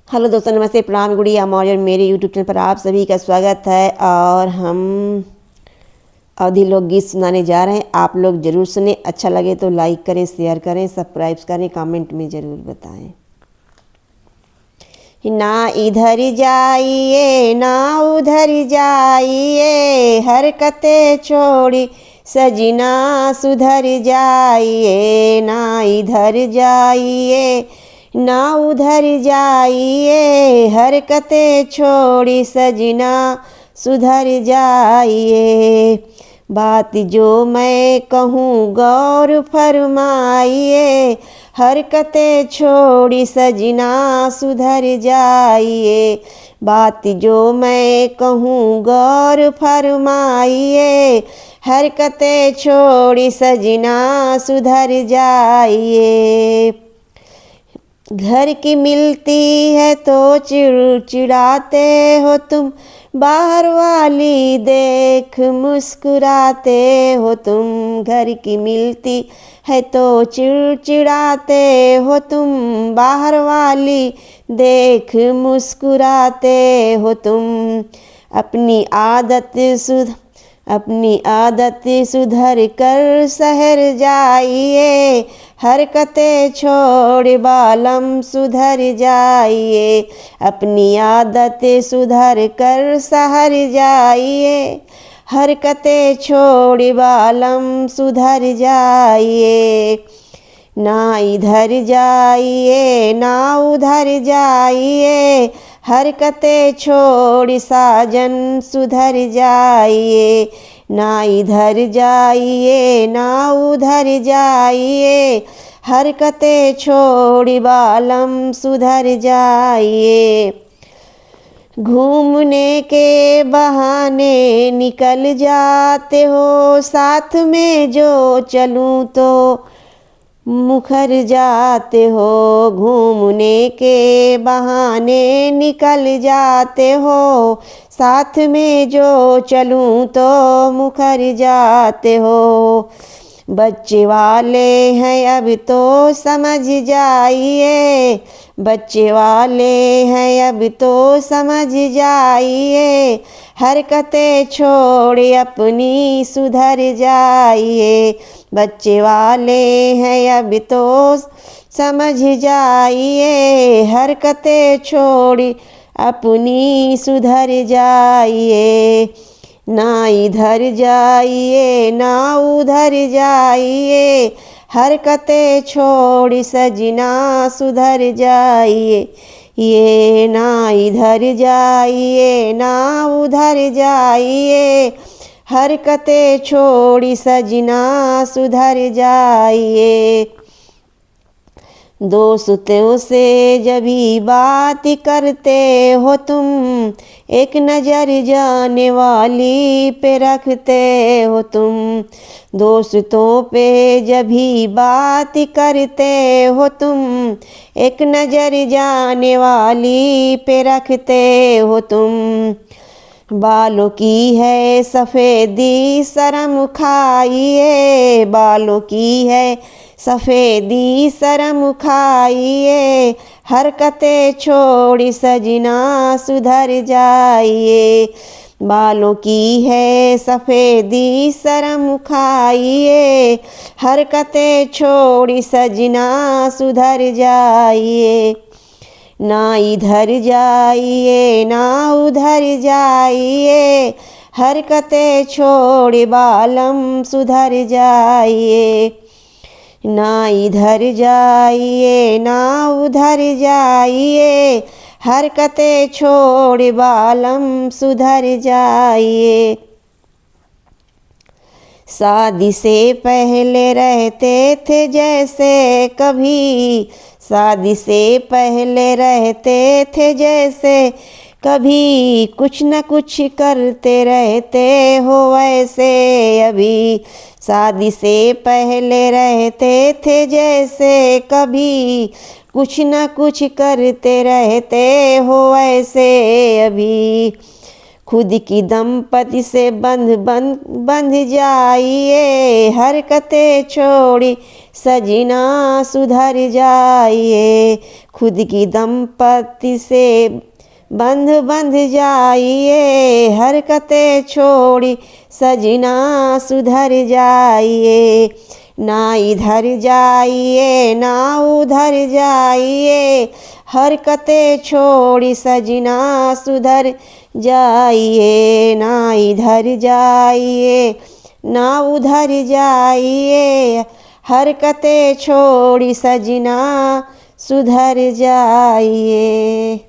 Hello दोस्तों, नमस्ते, प्रणाम, गुड़िया मौज और मेरे यूट्यूब चैनल पर आप सभी का स्वागत है। और हम अवधी लोकगीत सुनाने जा रहे हैं। आप लोग ज़रूर सुने। अच्छा लगे तो लाइक करें, शेयर करें, सब्सक्राइब करें, कमेंट में ज़रूर बताएं। ना इधर जाइए ना उधर जाइए, हरकतें छोड़ी सजना सुधर जाइए। ना इधर जाइए ना उधर जाइए, हरकतें छोड़ी सजना सुधर जाइए। बात जो मैं कहूँ गौर फरमाइए, हरकतें छोड़ी सजना सुधर जाइए। बात जो मैं कहूँ गौर फरमाइए, हरकतें छोड़ी सजना सुधर जाइए। घर की मिलती है तो चिड़चिड़ाते हो तुम, बाहर वाली देख मुस्कुराते हो तुम। घर की मिलती है तो चिड़चिड़ाते हो तुम, बाहर वाली देख मुस्कुराते हो तुम। अपनी आदत सुधर कर शहर जाइए, हरकतें छोड़ बालम सुधर जाइए। अपनी आदत सुधर कर शहर जाइए, हरकतें छोड़ बालम सुधर जाइए। ना इधर जाइए ना उधर जाइए, हरकतें छोड़ साजन सुधर जाइए। ना इधर जाइए ना उधर जाइए, हरकतें छोड़ बालम सुधर जाइए। घूमने के बहाने निकल जाते हो, साथ में जो चलूं तो मुखर जाते हो। घूमने के बहाने निकल जाते हो, साथ में जो चलूं तो मुखर जाते हो। बच्चे वाले हैं अब तो समझ जाइए, बच्चे वाले हैं अब तो समझ जाइए। हरकतें छोड़ अपनी सुधर जाइए। बच्चे वाले हैं अब तो समझ जाइए, हरकतें छोड़ अपनी सुधर जाइए। ना इधर जाइए ना उधर जाइए, हरकतें छोड़ सजना सुधर जाइए। ये ना इधर जाइए ना उधर जाइए, हरकतें छोड़ी सजना सुधर जाइए। दोस्तों से जब भी बात करते हो तुम, एक नज़र जाने वाली पे रखते हो तुम। दोस्तों पे जब भी बात करते हो तुम, एक नज़र जाने वाली पे रखते हो तुम। बालों की है सफ़ेदी शर्म खाइए, बालों की है सफ़ेदी शर्म खाइए। हरकतें छोड़ी सजना सुधर जाइए। बालों की है सफ़ेदी शर्म खाइए, हरकतें छोड़ी सजना सुधर जाइए। ना इधर जाइए ना उधर जाइए, हरकतें छोड़ बालम सुधर जाइए। ना इधर जाइए ना उधर जाइए, हरकतें छोड़ बालम सुधर जाइए। शादी से पहले रहते थे जैसे कभी, शादी से पहले रहते थे जैसे कभी, कुछ न कुछ करते रहते हो वैसे अभी। शादी से पहले रहते थे जैसे कभी, कुछ न कुछ करते रहते हो वैसे अभी। खुद की दंपति से बंध जाइए, हरकतें छोड़ी सजना सुधर जाइए। खुद की दंपति से बंध जाइए, हरकतें छोड़ी सजना सुधर जाइए। ना इधर जाइए ना उधर जाइए, हरकतें छोड़ी सजना सुधर जाइए। ना इधर जाइए ना उधर जाइए, हरकतें छोड़ी सजना सुधर जाइए।